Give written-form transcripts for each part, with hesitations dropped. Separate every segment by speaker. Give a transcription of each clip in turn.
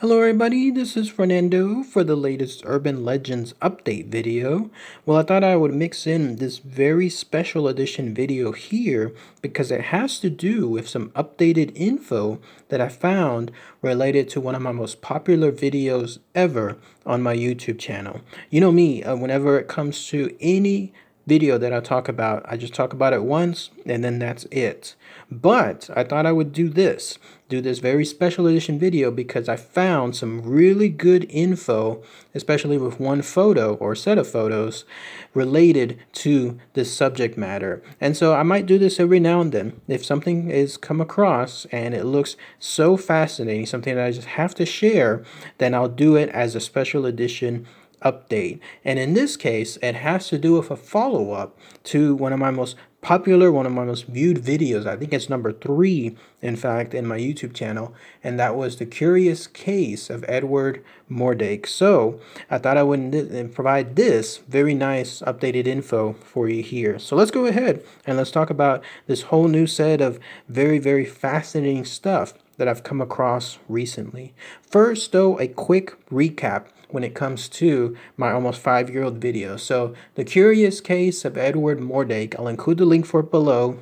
Speaker 1: Hello everybody, this is Fernando for the latest Urban Legends update video. Well, I thought I would mix in this very special edition video here because it has to do with some updated info that I found related to one of my most popular videos ever on my YouTube channel. You know me, whenever it comes to any video that I talk about, I just talk about it once and then that's it. But I thought I would do this very special edition video because I found some really good info, especially with one photo or set of photos related to this subject matter. And so I might do this every now and then. If something is come across and it looks so fascinating, something that I just have to share, then I'll do it as a special edition update. And in this case, it has to do with a follow-up to one of my most viewed videos. I think it's number 3, in fact, in my YouTube channel, and that was the curious case of Edward Mordake. So I thought I would provide this very nice updated info for you here. So let's go ahead and let's talk about this whole new set of very fascinating stuff that I've come across recently. First, though, a quick recap when it comes to my almost 5-year-old video. So the curious case of Edward Mordake, I'll include the link for it below.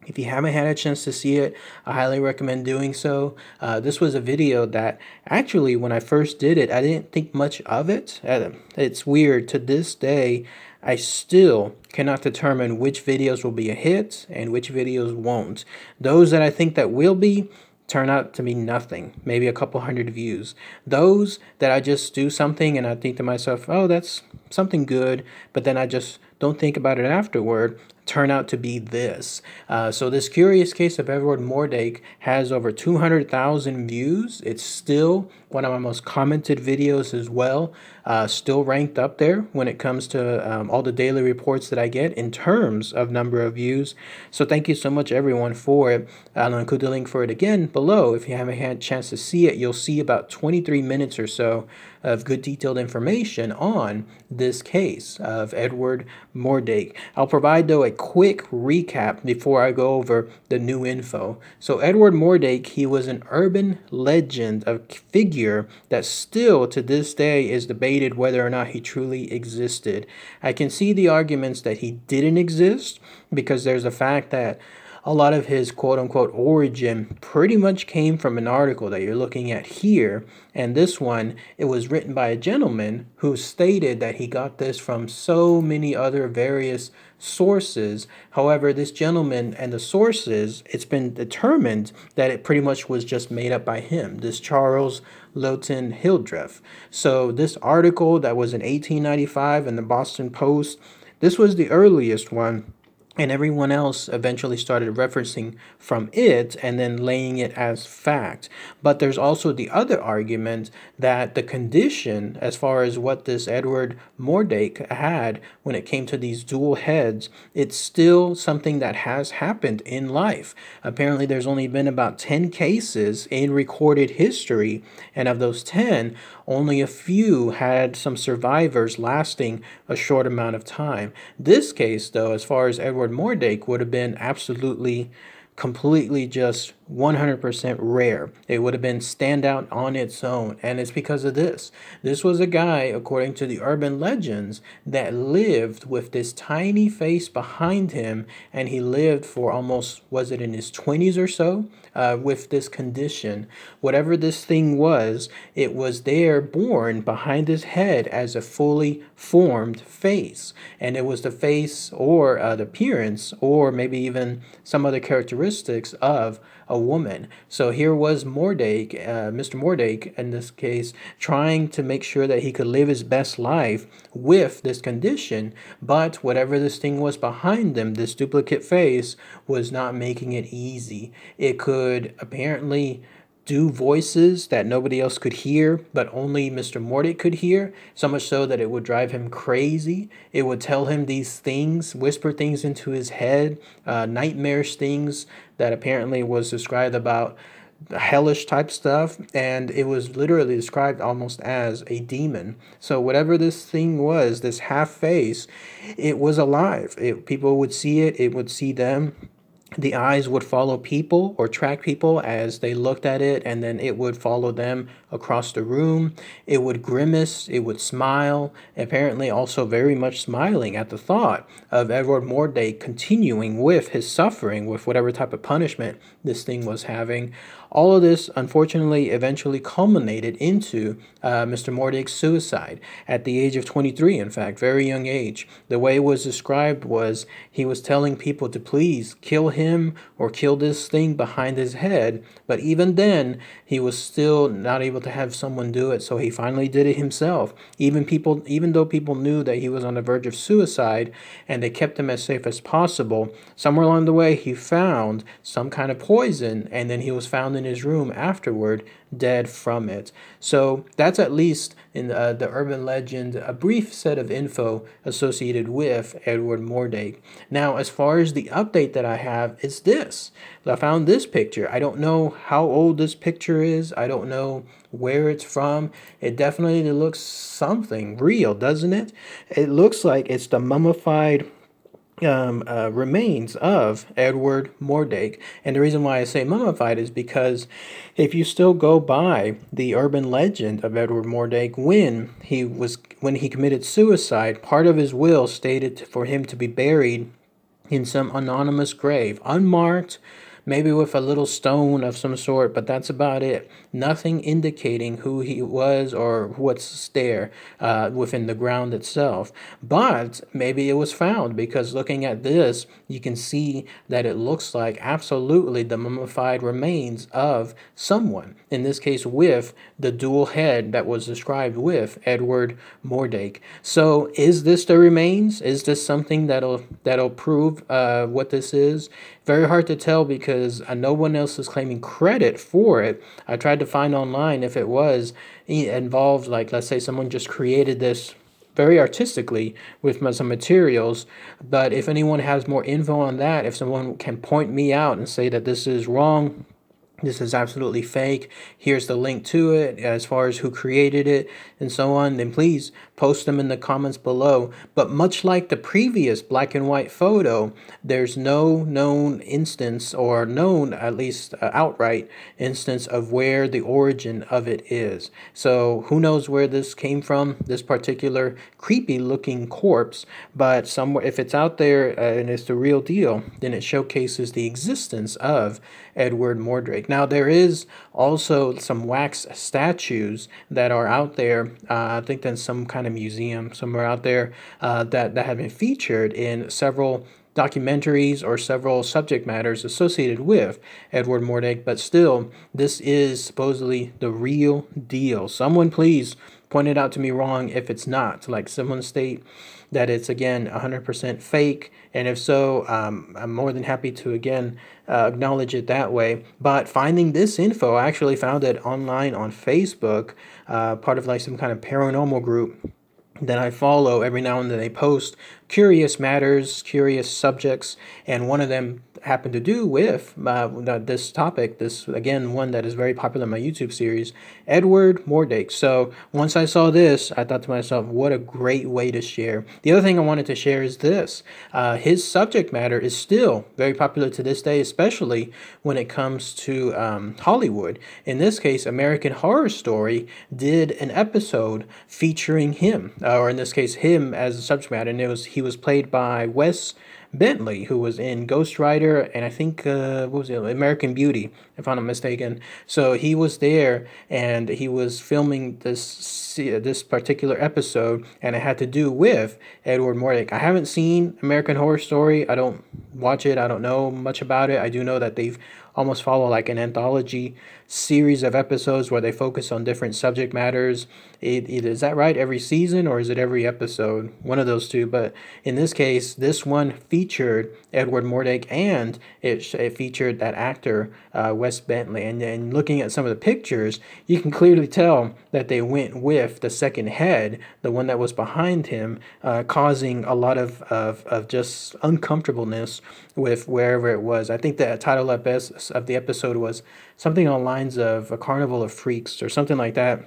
Speaker 1: If you haven't had a chance to see it, I highly recommend doing so. This was a video that actually, when I first did it, I didn't think much of it. It's weird. To this day, I still cannot determine which videos will be a hit and which videos won't. Those that I think that will be, turn out to be nothing, maybe a couple hundred views. Those that I just do something and I think to myself, oh, that's something good, but then I just don't think about it afterward, turn out to be this. So this curious case of Edward Mordake has over 200,000 views. It's still one of my most commented videos as well. Still ranked up there when it comes to all the daily reports that I get in terms of number of views. So thank you so much everyone for it. I'll include the link for it again below. If you haven't had a chance to see it, you'll see about 23 minutes or so of good detailed information on this case of Edward Mordake. I'll provide, though, a quick recap before I go over the new info. So Edward Mordake, he was an urban legend, a figure that still to this day is debated whether or not he truly existed. I can see the arguments that he didn't exist because there's the fact that a lot of his quote-unquote origin pretty much came from an article that you're looking at here. And this one, it was written by a gentleman who stated that he got this from so many other various sources. However, this gentleman and the sources, it's been determined that it pretty much was just made up by him, this Charles Lowton Hildreth. So this article that was in 1895 in the Boston Post, this was the earliest one. And everyone else eventually started referencing from it and then laying it as fact. But there's also the other argument that the condition, as far as what this Edward Mordake had when it came to these dual heads, it's still something that has happened in life. Apparently, there's only been about 10 cases in recorded history, and of those 10, only a few had some survivors lasting a short amount of time. This case, though, as far as Edward Mordake, would have been absolutely, completely just 100% rare. It would have been standout on its own, and it's because of this. This was a guy, according to the urban legends, that lived with this tiny face behind him, and he lived for almost, was it in his 20s or so, with this condition. Whatever this thing was, it was there born behind his head as a fully formed face, and it was the face or the appearance or maybe even some other characteristics of a woman. So here was Mordake, Mr. Mordake in this case, trying to make sure that he could live his best life with this condition, but whatever this thing was behind him, this duplicate face, was not making it easy. It could apparently do voices that nobody else could hear, but only Mr. Mordake could hear, so much so that it would drive him crazy. It would tell him these things, whisper things into his head, nightmarish things that apparently was described about hellish type stuff, and it was literally described almost as a demon. So whatever this thing was, this half face, it was alive. People would see it, it would see them. the eyes would follow people or track people as they looked at it, and then it would follow them across the room. It would grimace, it would smile, apparently also very much smiling at the thought of Edward Mordake continuing with his suffering, with whatever type of punishment this thing was having. All of this, unfortunately, eventually culminated into Mr. Mordake's suicide at the age of 23, in fact, very young age. The way it was described was he was telling people to please kill him or kill this thing behind his head, but even then, he was still not able to have someone do it, so he finally did it himself. Even though people knew that he was on the verge of suicide and they kept him as safe as possible, somewhere along the way he found some kind of poison, and then he was found in his room afterward, dead from it. So that's at least in the urban legend, a brief set of info associated with Edward Mordake. Now, as far as the update that I have, is this. I found this picture. I don't know how old this picture is. I don't know where it's from. It definitely looks something real, doesn't it? It looks like it's the mummified remains of Edward Mordake. And the reason why I say mummified is because if you still go by the urban legend of Edward Mordake, when he committed suicide, part of his will stated for him to be buried in some anonymous grave, unmarked, maybe with a little stone of some sort, but that's about it. Nothing indicating who he was or what's there within the ground itself. But maybe it was found, because looking at this, you can see that it looks like absolutely the mummified remains of someone. In this case, with the dual head that was described with Edward Mordake. So is this the remains? Is this something that'll prove what this is? Very hard to tell, because no one else is claiming credit for it. I tried to find online if it was involved, like let's say someone just created this very artistically with some materials. But if anyone has more info on that, if someone can point me out and say that this is wrong, this is absolutely fake, here's the link to it as far as who created it and so on, then please post them in the comments below. But much like the previous black and white photo, there's no known instance, or known at least outright instance, of where the origin of it is. So who knows where this came from, this particular creepy looking corpse. But somewhere, if it's out there and it's the real deal, then it showcases the existence of Edward Mordake. Now, there is also some wax statues that are out there. I think that's some kind of museum somewhere out there that have been featured in several documentaries or several subject matters associated with Edward Mordake. But still, this is supposedly the real deal. Someone please point it out to me wrong if it's not. Like, someone state that it's, again, 100% fake. And if so, I'm more than happy to, again, acknowledge it that way. But finding this info, I actually found it online on Facebook, part of like some kind of paranormal group that I follow. Every now and then they post curious matters, curious subjects, and one of them happened to do with this topic, this, again, one that is very popular in my YouTube series, Edward Mordake. So once I saw this, I thought to myself, what a great way to share. The other thing I wanted to share is this. His subject matter is still very popular to this day, especially when it comes to Hollywood. In this case, American Horror Story did an episode featuring him, or in this case, him as a subject matter, and he was played by Wes Bentley, who was in Ghost Rider, and I think what was it, American Beauty, if I'm not mistaken. So he was there, and he was filming this particular episode, and it had to do with Edward Mordake. I haven't seen American Horror Story. I don't watch it. I don't know much about it. I do know that they've almost follow like an anthology series of episodes where they focus on different subject matters. Is that right? Every season, or is it every episode? One of those two. But in this case, this one featured Edward Mordake, and it featured that actor, Wes Bentley. And looking at some of the pictures, you can clearly tell that they went with the second head, the one that was behind him, causing a lot of just uncomfortableness with wherever it was. I think the title of the episode was something on lines of A Carnival of Freaks or something like that.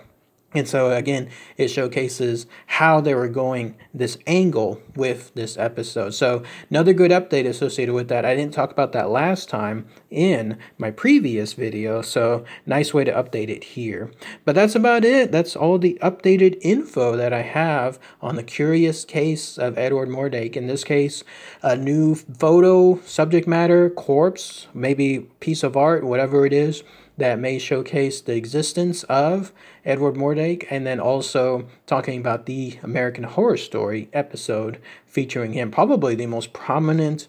Speaker 1: And so again, it showcases how they were going this angle with this episode. So another good update associated with that. I didn't talk about that last time in my previous video. So nice way to update it here. But that's about it. That's all the updated info that I have on the curious case of Edward Mordake. In this case, a new photo, subject matter, corpse, maybe piece of art, whatever it is, that may showcase the existence of Edward Mordake, and then also talking about the American Horror Story episode featuring him, probably the most prominent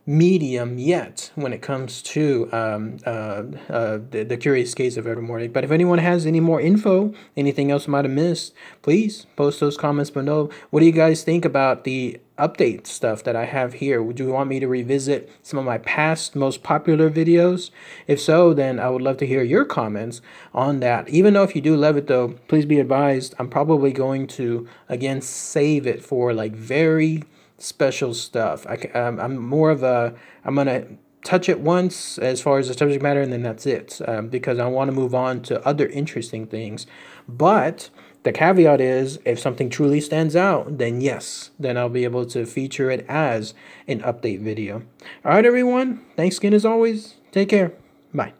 Speaker 1: medium yet when it comes to the curious case of Edward Mordake. But if anyone has any more info, anything else I might have missed, please post those comments below. What do you guys think about the update stuff that I have here? Would you want me to revisit some of my past most popular videos? If so, then I would love to hear your comments on that. Even though if you do love it though, please be advised, I'm probably going to again save it for like very special stuff. I'm more of I'm gonna touch it once as far as the subject matter, and then that's it, because I want to move on to other interesting things. But the caveat is, if something truly stands out, then yes, then I'll be able to feature it as an update video. All right, everyone. Thanks again as always. Take care. Bye.